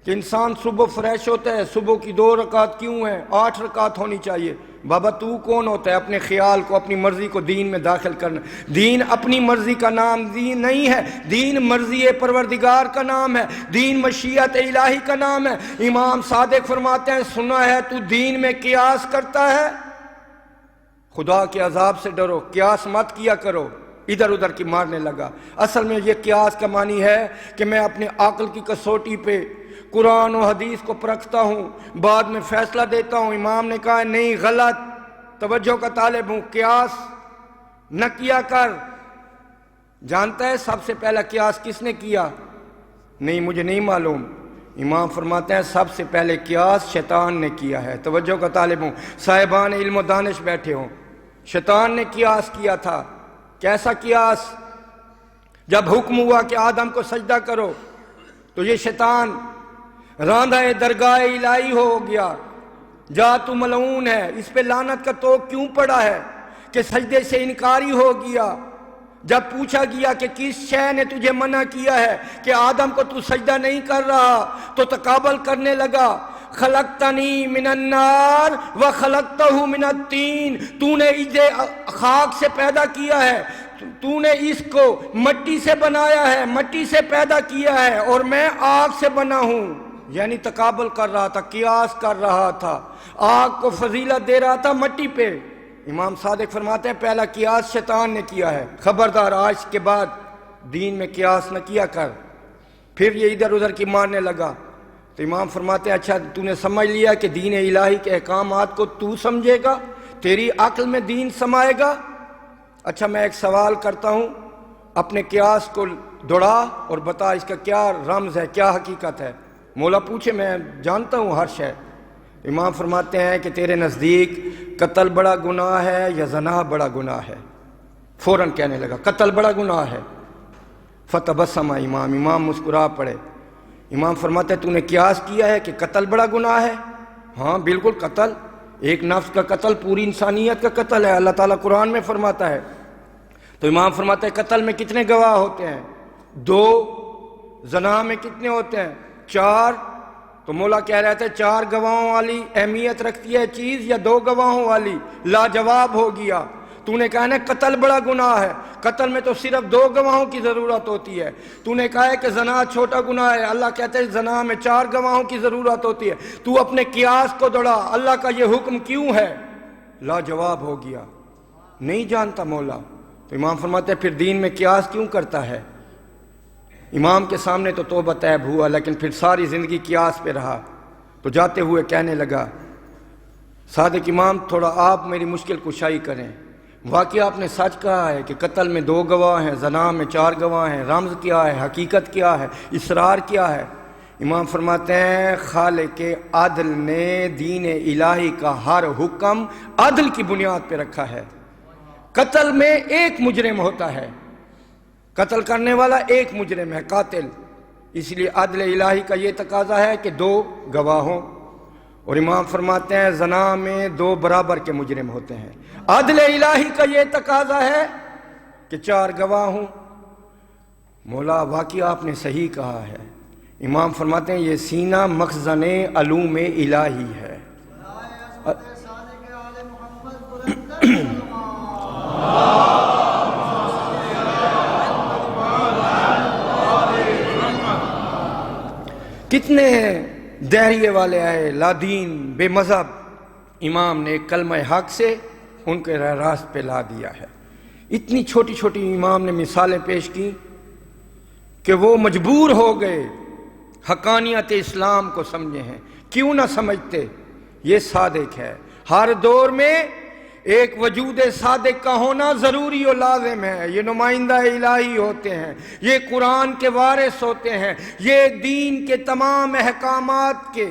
کہ انسان صبح فریش ہوتا ہے، صبح کی 2 رکعت کیوں ہیں؟ 8 رکعت ہونی چاہیے. بابا تو کون ہوتا ہے اپنے خیال کو، اپنی مرضی کو دین میں داخل کرنا؟ دین اپنی مرضی کا نام دین نہیں ہے، دین مرضی پروردگار کا نام ہے، دین مشیت الہی کا نام ہے. امام صادق فرماتے ہیں سنا ہے تو دین میں قیاس کرتا ہے، خدا کے عذاب سے ڈرو، قیاس مت کیا کرو. ادھر ادھر کی مارنے لگا. اصل میں یہ قیاس کا معنی ہے کہ میں اپنے عقل کی کسوٹی پہ قرآن و حدیث کو پرکھتا ہوں، بعد میں فیصلہ دیتا ہوں. امام نے کہا نہیں، غلط. توجہ کا طالب ہوں، قیاس نہ کیا کر. جانتا ہے سب سے پہلا قیاس کس نے کیا؟ نہیں، مجھے نہیں معلوم. امام فرماتے ہیں سب سے پہلے قیاس شیطان نے کیا ہے. توجہ کا طالب ہوں، صاحبان علم و دانش بیٹھے ہوں. شیطان نے قیاس کیا تھا. کیسا قیاس؟ جب حکم ہوا کہ آدم کو سجدہ کرو تو یہ شیطان راندہ درگاہ الہی ہو گیا، جا تو ملعون ہے. اس پہ لعنت کا توق کیوں پڑا ہے کہ سجدے سے انکاری ہو گیا. جب پوچھا گیا کہ کس شے نے تجھے منع کیا ہے کہ آدم کو تو سجدہ نہیں کر رہا، تو تقابل کرنے لگا، خلقتنی من النار وخلقتہ من الطین. تو نے اسے خاک سے پیدا کیا ہے، تو نے اس کو مٹی سے بنایا ہے، مٹی سے پیدا کیا ہے، اور میں آگ سے بنا ہوں. یعنی تقابل کر رہا تھا، قیاس کر رہا تھا، آگ کو فضیلت دے رہا تھا مٹی پہ. امام صادق فرماتے ہیں پہلا قیاس شیطان نے کیا ہے. خبردار، آج کے بعد دین میں قیاس نہ کیا کر. پھر یہ ادھر ادھر کی مارنے لگا. تو امام فرماتے ہیں اچھا تو نے سمجھ لیا کہ دین الہی کے احکامات کو تو سمجھے گا، تیری عقل میں دین سمائے گا. اچھا میں ایک سوال کرتا ہوں، اپنے قیاس کو دوڑا اور بتا اس کا کیا رمز ہے، کیا حقیقت ہے. مولا پوچھے میں جانتا ہوں ہر شے. امام فرماتے ہیں کہ تیرے نزدیک قتل بڑا گناہ ہے یا زنا بڑا گناہ ہے؟ فوراً کہنے لگا قتل بڑا گناہ ہے. فتبسم امام مسکرا پڑے. امام فرماتے ہیں تو نے قیاس کیا ہے کہ قتل بڑا گناہ ہے؟ ہاں بالکل، قتل، ایک نفس کا قتل پوری انسانیت کا قتل ہے، اللہ تعالیٰ قرآن میں فرماتا ہے. تو امام فرماتے ہیں قتل میں کتنے گواہ ہوتے ہیں؟ 2. زنا میں کتنے ہوتے ہیں؟ 4. تو مولا کہہ رہے تھے 4 گواہوں والی اہمیت رکھتی ہے چیز یا 2 گواہوں والی؟ لاجواب ہو گیا. تو نے کہا نا قتل بڑا گناہ ہے، قتل میں تو صرف 2 گواہوں کی ضرورت ہوتی ہے۔ تو نے کہا ہے کہ زنا چھوٹا گناہ ہے، اللہ کہتے ہیں زنا میں 4 گواہوں کی ضرورت ہوتی ہے۔ تو اپنے قیاس کو دوڑا، اللہ کا یہ حکم کیوں ہے؟ لاجواب ہو گیا، نہیں جانتا مولا۔ تو امام فرماتے ہیں پھر دین میں قیاس کیوں کرتا ہے؟ امام کے سامنے تو توبہ طیب ہوا، لیکن پھر ساری زندگی قیاس پہ رہا۔ تو جاتے ہوئے کہنے لگا صادق امام تھوڑا آپ میری مشکل کشائی کریں، واقعہ آپ نے سچ کہا ہے کہ قتل میں 2 گواہ ہیں، زنا میں 4 گواہ ہیں، رمز کیا ہے، حقیقت کیا ہے، اسرار کیا ہے؟ امام فرماتے ہیں خالق عدل نے دین الہی کا ہر حکم عدل کی بنیاد پہ رکھا ہے۔ قتل میں 1 مجرم ہوتا ہے، قتل کرنے والا 1 مجرم ہے، قاتل، اس لیے عدل الہی کا یہ تقاضا ہے کہ 2 گواہ ہوں۔ اور امام فرماتے ہیں زنا میں 2 برابر کے مجرم ہوتے ہیں، عدل الہی کا یہ تقاضا ہے کہ 4 گواہ ہوں۔ مولا واقعہ آپ نے صحیح کہا ہے۔ امام فرماتے ہیں یہ سینہ مخزن علوم الہی ہے۔ کتنے دہریے والے آئے لادین بے مذہب، امام نے ایک کلمہ حق سے ان کے راست پہ لا دیا ہے۔ اتنی چھوٹی چھوٹی امام نے مثالیں پیش کی کہ وہ مجبور ہو گئے، حقانیت اسلام کو سمجھے ہیں، کیوں نہ سمجھتے؟ یہ صادق ہے، ہر دور میں ایک وجود صادق کا ہونا ضروری و لازم ہے۔ یہ نمائندہ الہی ہوتے ہیں، یہ قرآن کے وارث ہوتے ہیں، یہ دین کے تمام احکامات کے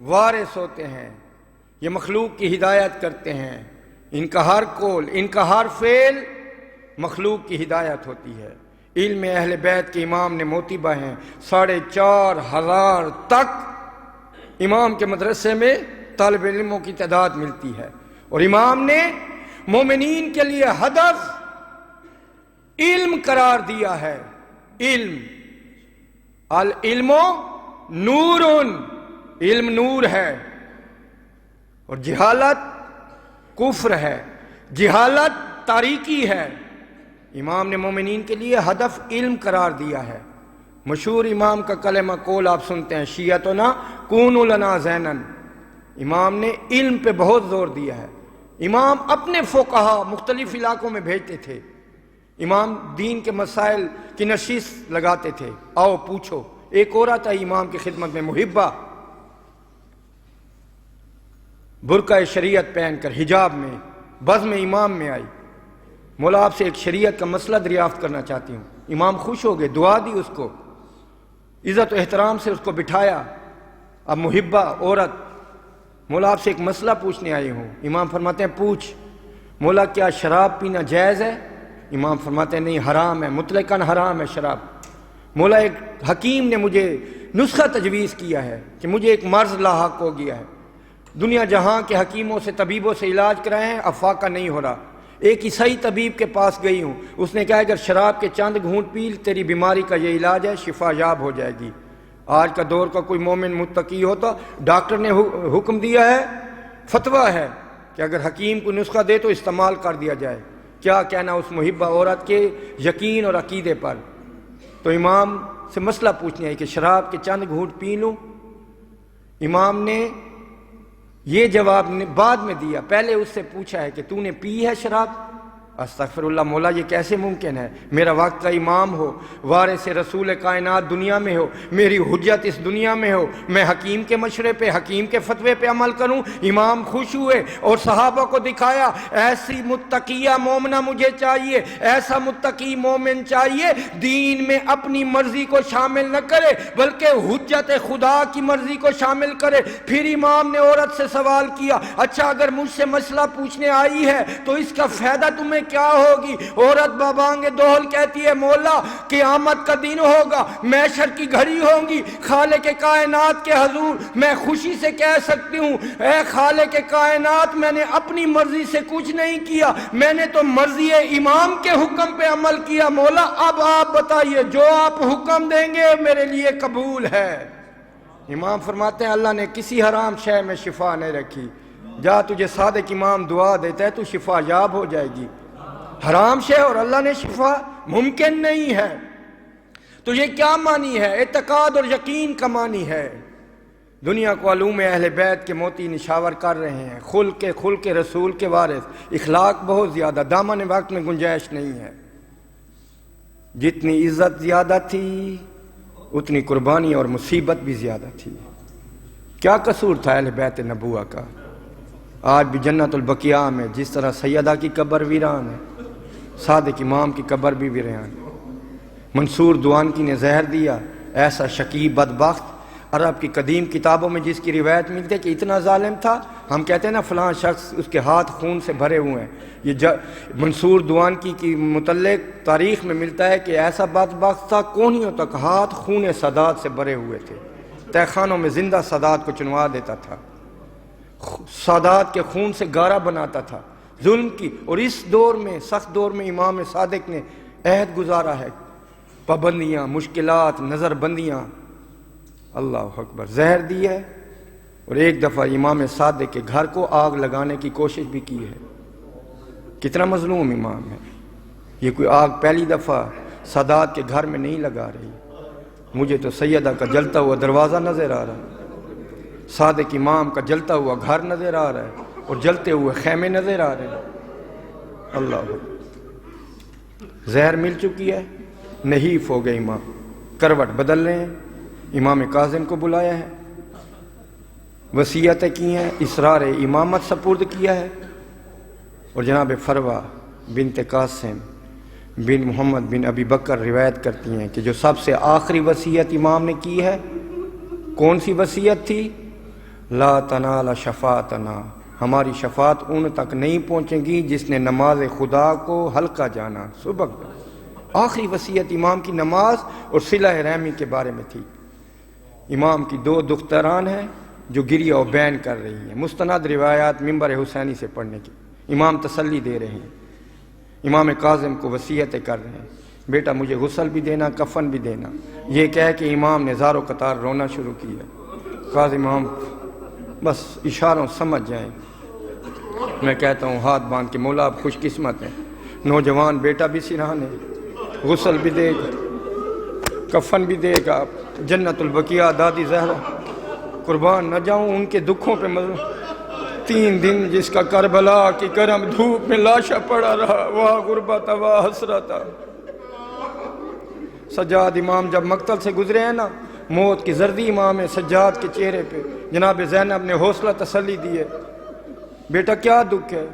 وارث ہوتے ہیں، یہ مخلوق کی ہدایت کرتے ہیں، ان کا ہر قول، ان کا ہر فعل مخلوق کی ہدایت ہوتی ہے۔ علم اہل بیت کے امام نے موتیبہ ہیں، 4,500 تک امام کے مدرسے میں طالب علموں کی تعداد ملتی ہے۔ اور امام نے مومنین کے لیے ہدف علم قرار دیا ہے۔ علم، العلم نور، علم نور ہے، اور جہالت کفر ہے، جہالت تاریکی ہے۔ امام نے مومنین کے لیے ہدف علم قرار دیا ہے۔ مشہور امام کا کلمہ قول آپ سنتے ہیں، شیعتنا کونوا لنا زینا۔ امام نے علم پہ بہت زور دیا ہے۔ امام اپنے فقہا مختلف علاقوں میں بھیجتے تھے، امام دین کے مسائل کی نشست لگاتے تھے، آؤ پوچھو۔ ایک عورت آئی امام کی خدمت میں، محبہ، برقع شریعت پہن کر حجاب میں، بزم امام میں آئی، مولا آپ سے ایک شریعت کا مسئلہ دریافت کرنا چاہتی ہوں۔ امام خوش ہو گئے، دعا دی اس کو، عزت و احترام سے اس کو بٹھایا۔ اب محبہ عورت، مولا آپ سے ایک مسئلہ پوچھنے آئی ہوں۔ امام فرماتے ہیں پوچھ۔ مولا کیا شراب پینا جائز ہے؟ امام فرماتے ہیں نہیں، حرام ہے، مطلقاً حرام ہے شراب۔ مولا ایک حکیم نے مجھے نسخہ تجویز کیا ہے کہ مجھے ایک مرض لاحق ہو گیا ہے، دنیا جہاں کے حکیموں سے طبیبوں سے علاج کرائے ہیں، اب فاقہ نہیں ہو رہا۔ ایک عیسائی طبیب کے پاس گئی ہوں، اس نے کہا اگر شراب کے چند گھونٹ پی تیری بیماری کا یہ علاج ہے، شفا یاب ہو جائے گی۔ آج کا دور کا کوئی مومن متقی ہوتا، ڈاکٹر نے حکم دیا ہے، فتویٰ ہے کہ اگر حکیم کو نسخہ دے تو استعمال کر دیا جائے۔ کیا کہنا اس محبہ عورت کے یقین اور عقیدے پر؟ تو امام سے مسئلہ پوچھنے آئی کہ شراب کے چند گھونٹ پی لوں؟ امام نے یہ جواب بعد میں دیا، پہلے اس سے پوچھا ہے کہ تو نے پی ہے شراب؟ استغفر اللہ، مولا یہ کیسے ممکن ہے؟ میرا وقت کا امام ہو، وارث رسول کائنات دنیا میں ہو، میری حجت اس دنیا میں ہو، میں حکیم کے مشورے پہ، حکیم کے فتوے پہ عمل کروں؟ امام خوش ہوئے اور صحابہ کو دکھایا ایسی متقیہ مومنہ مجھے چاہیے، ایسا متقی مومن چاہیے دین میں اپنی مرضی کو شامل نہ کرے بلکہ حجت خدا کی مرضی کو شامل کرے۔ پھر امام نے عورت سے سوال کیا، اچھا اگر مجھ سے مسئلہ پوچھنے آئی ہے تو اس کا فائدہ تمہیں کیا ہوگی؟ عورت بابانگ دوہل کہتی ہے مولا قیامت کا دن ہوگا، محشر کی گھڑی ہوگی، خالق کائنات کے حضور میں خوشی سے کہہ سکتی ہوں اے خالق کائنات میں نے اپنی مرضی سے کچھ نہیں کیا، میں نے تو مرضی امام کے حکم پہ عمل کیا۔ مولا اب آپ بتائیے جو آپ حکم دیں گے میرے لیے قبول ہے۔ امام فرماتے ہیں اللہ نے کسی حرام شے میں شفا نہیں رکھی، جا تجھے صادق امام دعا دیتا ہے تو شفا یاب ہو جائے گی. حرام شے اور اللہ نے شفا ممکن نہیں ہے. تو یہ کیا معنی ہے؟ اعتقاد اور یقین کا معنی ہے. دنیا کو علوم اہل بیت کے موتی نشاور کر رہے ہیں. خلق رسول کے وارث، اخلاق بہت زیادہ، دامن وقت میں گنجائش نہیں ہے. جتنی عزت زیادہ تھی اتنی قربانی اور مصیبت بھی زیادہ تھی. کیا قصور تھا اہل بیت نبوہ کا؟ آج بھی جنت البقیع میں جس طرح سیدہ کی قبر ویران ہے، صادق امام کی قبر بھی ویران ہے. منصور دوانکی نے زہر دیا، ایسا شقی بدبخت. عرب کی قدیم کتابوں میں جس کی روایت ملتی ہے کہ اتنا ظالم تھا، ہم کہتے ہیں نا فلاں شخص اس کے ہاتھ خون سے بھرے ہوئے ہیں. یہ منصور دوانکی کی متعلق تاریخ میں ملتا ہے کہ ایسا بدبخت تھا، کونیوں تک ہاتھ خون سادات سے بھرے ہوئے تھے. تہ خانوں میں زندہ سادات کو چنوا دیتا تھا، سادات کے خون سے گارا بناتا تھا. ظلم کی اور اس دور میں، سخت دور میں، امام صادق نے عہد گزارا ہے. پابندیاں، مشکلات، نظر بندیاں. اللہ اکبر. زہر دی ہے اور ایک دفعہ امام صادق کے گھر کو آگ لگانے کی کوشش بھی کی ہے. کتنا مظلوم امام ہے. یہ کوئی آگ پہلی دفعہ سادات کے گھر میں نہیں لگا رہی. مجھے تو سیدہ کا جلتا ہوا دروازہ نظر آ رہا ہے، صادق امام کا جلتا ہوا گھر نظر آ رہا ہے اور جلتے ہوئے خیمے نظر آ رہے ہیں. اللہ اکبر. زہر مل چکی ہے، نحیف ہو گئے امام، کروٹ بدل رہے ہیں. امام کاظم کو بلایا ہے، وصیتیں کی ہیں، اسرار امامت سپرد کیا ہے. اور جناب فروہ بنت قاسم بن محمد بن ابی بکر روایت کرتی ہیں کہ جو سب سے آخری وصیت امام نے کی ہے، کون سی وصیت تھی؟ لا تنال شفاعتنا، ہماری شفاعت ان تک نہیں پہنچے گی جس نے نماز خدا کو ہلکا جانا. سبق. آخری وصیت امام کی نماز اور صلہ رحمی کے بارے میں تھی. امام کی 2 دختران ہیں جو گریہ و بین کر رہی ہیں. مستند روایات ممبر حسینی سے پڑھنے کی. امام تسلی دے رہے ہیں، امام کاظم کو وصیتیں کر رہے ہیں، بیٹا مجھے غسل بھی دینا، کفن بھی دینا. یہ کہہ کہ امام نے زار و قطار رونا شروع کیا. کاظم امام بس اشاروں سمجھ جائیں. میں کہتا ہوں ہاتھ باندھ کے، مولا آپ خوش قسمت ہیں، نوجوان بیٹا بھی سرہانے، غسل بھی دے گا، کفن بھی دے گا. جنت البقیع دادی زہرا، قربان نہ جاؤں ان کے دکھوں پہ. 3 دن جس کا کربلا کی گرم دھوپ میں لاشا پڑا رہا، واہ غربت واہ حسرت. سجاد امام جب مقتل سے گزرے ہیں نا، موت کی زردی امام سجاد کے چہرے پہ. جناب زینب نے حوصلہ تسلی دی ہے، بیٹا کیا دکھ ہے؟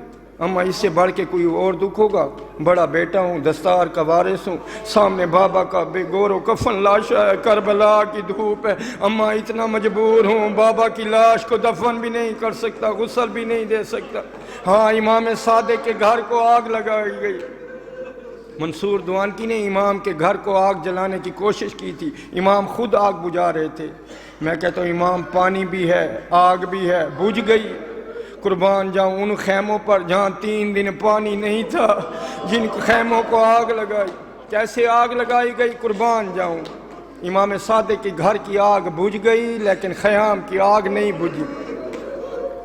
اماں اس سے بڑھ کے کوئی اور دکھ ہوگا؟ بڑا بیٹا ہوں، دستار کا وارث ہوں، سامنے بابا کا بے گور و کفن لاشا ہے، کربلا کی دھوپ ہے. اماں اتنا مجبور ہوں، بابا کی لاش کو دفن بھی نہیں کر سکتا، غسل بھی نہیں دے سکتا. ہاں امام صادق کے گھر کو آگ لگائی گئی. منصور دوانکی نے امام کے گھر کو آگ جلانے کی کوشش کی تھی، امام خود آگ بجھا رہے تھے. میں کہتا ہوں امام پانی بھی ہے، آگ بھی ہے، بجھ گئی. قربان جاؤں ان خیموں پر جہاں 3 دن پانی نہیں تھا، جن خیموں کو آگ لگائی. کیسے آگ لگائی گئی؟ قربان جاؤں. امام صادق کے گھر کی آگ بجھ گئی لیکن خیام کی آگ نہیں بجھی.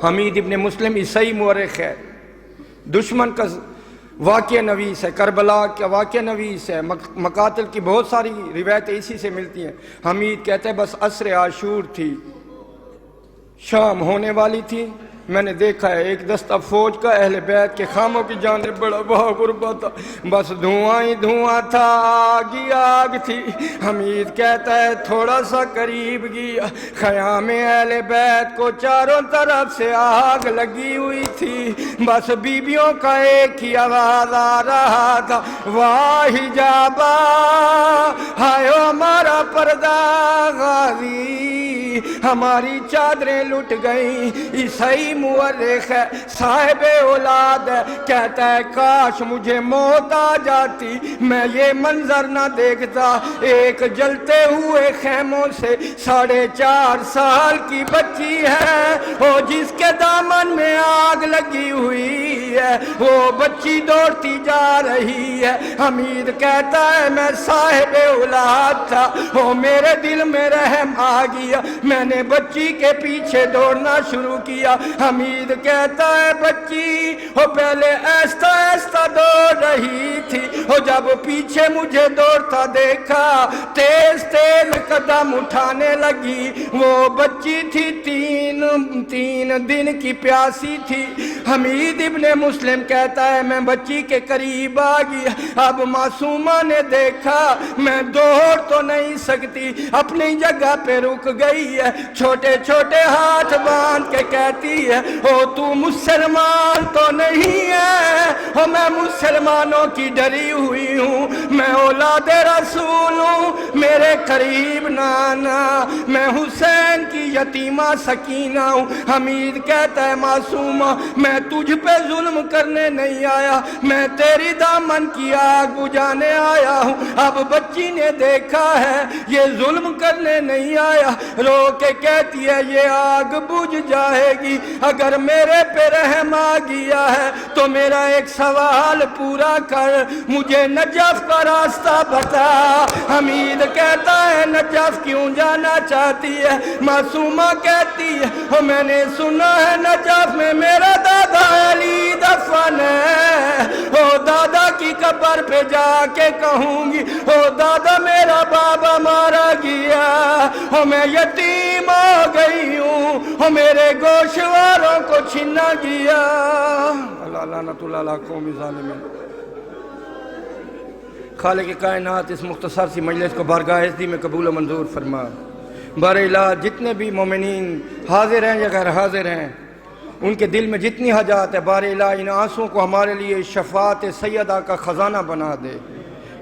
حمید ابن مسلم عیسائی مورخ ہے، دشمن کا واقعہ نویس ہے، کربلا کا واقعہ نویس ہے. مقاتل کی بہت ساری روایتیں اسی سے ملتی ہیں. حمید کہتے ہیں بس عصر عاشور تھی، شام ہونے والی تھی. میں نے دیکھا ہے ایک دستہ فوج کا اہل بیت کے خاموں کی جانب بڑا بہت غربت تھا، بس دھواں ہی دھواں تھا، آگ ہی آگ تھی. حمید کہتا ہے تھوڑا سا قریب گیا، خیام اہل بیت کو چاروں طرف سے آگ لگی ہوئی تھی. بس بیبیوں کا ایک ہی آواز آ رہا تھا، واہ حجابا ہائے ہمارا پردہ غازی، ہماری چادریں لٹ گئیں. عیسائی مورخ ہے، صاحب اولاد ہے، کہتا ہے کاش مجھے موت آ جاتی، میں یہ منظر نہ دیکھتا. ایک جلتے ہوئے خیموں سے 4.5 سال کی بچی ہے، وہ جس کے دامن میں آگ لگی ہوئی ہے، وہ بچی دوڑتی جا رہی ہے. حمید کہتا ہے میں صاحب اولاد تھا ہو میرے دل میں رحم آ گیا، میں نے بچی کے پیچھے دوڑنا شروع کیا۔ حمید کہتا ہے بچی ہو پہلے ایستا ایستا دوڑ رہی تھی، ہو جب پیچھے مجھے دوڑتا دیکھا تیز تیز قدم اٹھانے لگی۔ وہ بچی تھی تین دن کی پیاسی تھی۔ حمید ابن مسلم کہتا ہے میں بچی کے قریب آ گیا، اب معصومہ نے دیکھا میں دوڑ تو نہیں سکتی، اپنی جگہ پہ رک گئی ہے، چھوٹے چھوٹے ہاتھ باندھ کے کہتی ہے او تو مسلمان تو نہیں ہے؟ او میں مسلمانوں کی ڈری ہوئی ہوں، میں اولاد رسول ہوں، میرے قریب نانا، میں حسین کی یتیمہ سکینہ ہوں۔ حمید کہتا ہے معصومہ میں تجھ پہ ظلم کرنے نہیں آیا، میں تیری دامن کی آگ بجھانے آیا ہوں۔ اب بچی نے دیکھا ہے یہ ظلم کرنے نہیں آیا، رو کے کہتی ہے یہ آگ بجھ جائے گی، اگر میرے پہ رحم آ گیا ہے تو میرا ایک سوال پورا کر، مجھے نجف کا راستہ بتا۔ حمید کہتا ہے نجف کیوں جانا چاہتی ہے؟ معصومہ کہتی ہے میں نے سنا ہے نجف میں میرا دادا علی دفن ہے، دادا کی قبر پہ جا کے کہوں گی دادا میرا بابا مارا گیا، میں یتیم ہو گئی ہوں، میرے گوشواروں کو چھینا گیا۔ اللہ لعنت اللہ علی قوم ظالمین۔ خالق کائنات اس مختصر سی مجلس کو بارگاہ عزتی میں قبول و منظور فرما۔ بار الہ جتنے بھی مومنین حاضر ہیں یا غیر حاضر ہیں ان کے دل میں جتنی حاجات ہے، بار الہ ان آنسوں کو ہمارے لیے شفاعت سیدہ کا خزانہ بنا دے،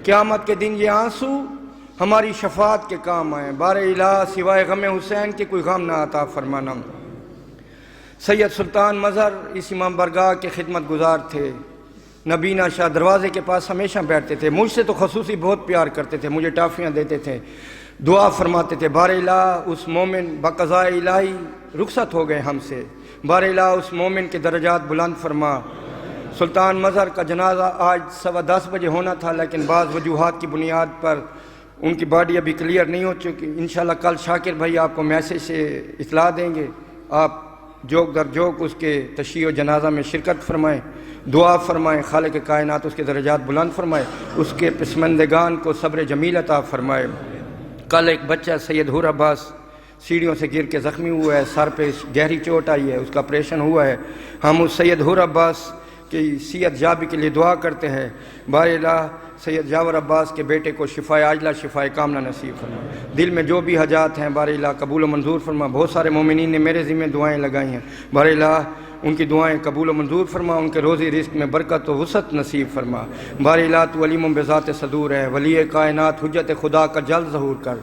قیامت کے دن یہ آنسو ہماری شفاعت کے کام آئیں۔ بار الہ سوائے غم حسین کے کوئی غم نہ عطا فرمانا۔ سید سلطان مظہر اس امام برگاہ کے خدمت گزار تھے، نبینا شاہ دروازے کے پاس ہمیشہ بیٹھتے تھے، مجھ سے تو خصوصی بہت پیار کرتے تھے، مجھے ٹافیاں دیتے تھے، دعا فرماتے تھے بار الہ اس مومن بقضاء الہی رخصت ہو گئے ہم سے، بار الہ اس مومن کے درجات بلند فرما۔ سلطان مظہر کا جنازہ آج 10:15 بجے ہونا تھا، لیکن بعض وجوہات کی بنیاد پر ان کی باڈی ابھی کلیئر نہیں ہو چکی، انشاءاللہ کل شاکر بھائی آپ کو میسیج سے اطلاع دیں گے، آپ جوک در جوک اس کے تشییع و جنازہ میں شرکت فرمائیں، دعا فرمائیں، خالق کائنات اس کے درجات بلند فرمائے، اس کے پسماندگان کو صبر جمیل عطا فرمائے۔ کل ایک بچہ سید حور عباس سیڑھیوں سے گر کے زخمی ہوا ہے، سر پہ گہری چوٹ آئی ہے، اس کا آپریشن ہوا ہے، ہم اس سید حور عباس کی صحت یابی کے لیے دعا کرتے ہیں، بار الہ سید جاور عباس کے بیٹے کو شفائے عاجلہ شفائے کاملہ نصیب فرما، دل میں جو بھی حاجات ہیں بار الہ قبول و منظور فرما۔ بہت سارے مومنین نے میرے ذمہ دعائیں لگائی ہیں، بار الہ ان کی دعائیں قبول و منظور فرما، ان کے روزی رزق میں برکت و وسعت نصیب فرما۔ بار الہ تو علیم بذات صدور ہے، ولی کائنات حجت خدا کا جلد ظہور کر،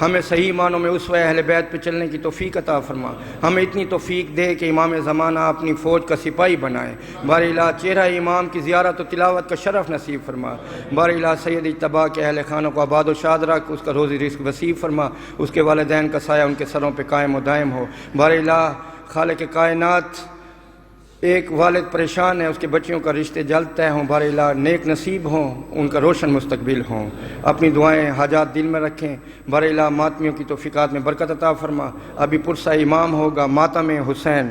ہمیں صحیح معنوں میں اسوہ اہل بیت پہ چلنے کی توفیق عطا فرما، ہمیں اتنی توفیق دے کہ امام زمانہ اپنی فوج کا سپاہی بنائے۔ بار الہ چہرہ امام کی زیارت و تلاوت کا شرف نصیب فرما۔ بار الہ سید اجتبا کے اہل خانوں کو آباد و شاد رکھ، اس کا روزی رزق وسیع فرما، اس کے والدین کا سایہ ان کے سروں پہ قائم و دائم ہو۔ بار الہ خالق کائنات ایک والد پریشان ہے، اس کے بچیوں کا رشتے جلد طے ہوں، بار الہ نیک نصیب ہوں، ان کا روشن مستقبل ہوں، اپنی دعائیں حاجات دل میں رکھیں، بار الہ ماتمیوں کی توفیقات میں برکت عطا فرما۔ ابھی پرسہ امام ہوگا ماتم حسین۔